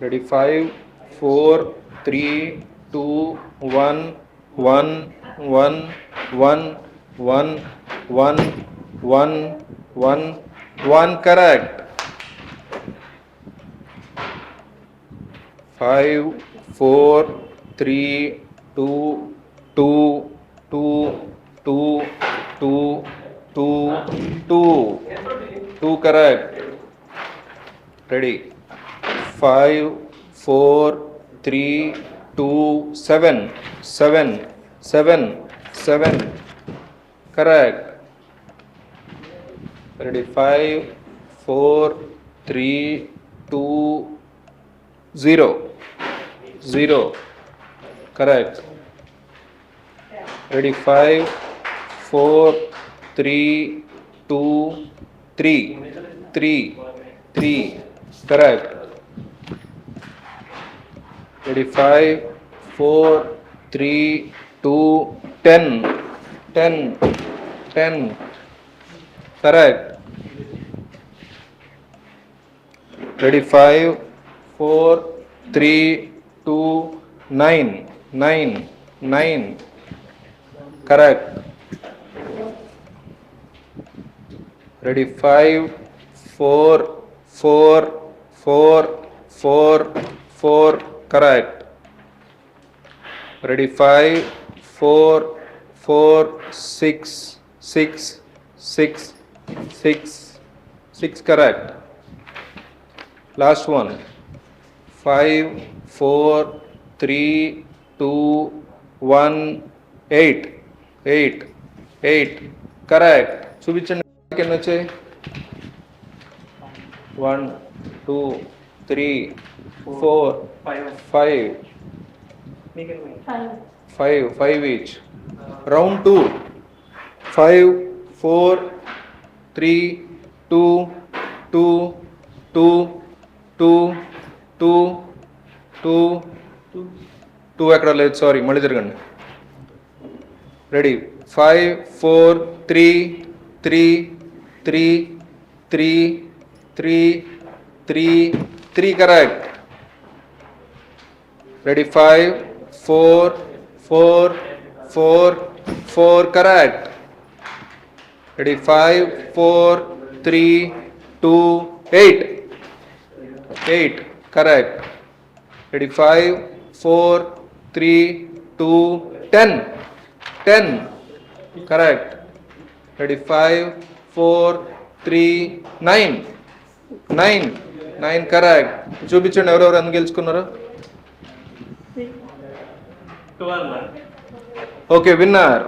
Ready? 5, 4, 3, 2, 1, 1, 1, 1, 1, 1, 1, 1, 1. Correct. 5, 4, 3, 2, 2, 2, 2, 2, 2, 2. 2. Correct. Ready? 5, 4, 3, 2, 7, 7, 7, 7. Correct. Ready? 5, 4, 3, 2, 0, 0. Correct. Ready? 5, 4, 3, 2, 3, 3, 3. Correct. Ready? 5, 4, 3, 2, 10, 10, 10. Correct. Ready? 5, 4, 3, 2, 9, 9, 9. Correct. Ready? 5, 4, 4, 4, 4, 4. Correct. Ready? 5, 4, 4, 6, 6, 6, 6, 6. Correct. Last one. 5, 4, 3, 2, 1, 8, 8, 8. Correct. చూపించండి ఎన్ని వచ్చాయి? 1, 2, 3, 4, 5, 5, 5 each. Round 2. 5, 4, 3, 2, 2, 2, 2, 2, 2, 2. ఎక్కడ లేదు, sorry, మళ్ళీ తిరగండి. Ready? 5, 4, 3, 3, 3, 3, 3, 3, 3. Correct. Ready? 5, 4, 4, 4, 4. Correct. Ready? 5, 4, 3, 2, 8, 8. Correct. Ready? 5, 4, 3, 2, 10, 10. Correct. Ready? 5, 4, 3, 9, 9, 9. Correct. చూపించండి ఎవరెవరు అందుకు గెలుచుకున్నారు. Okay, winner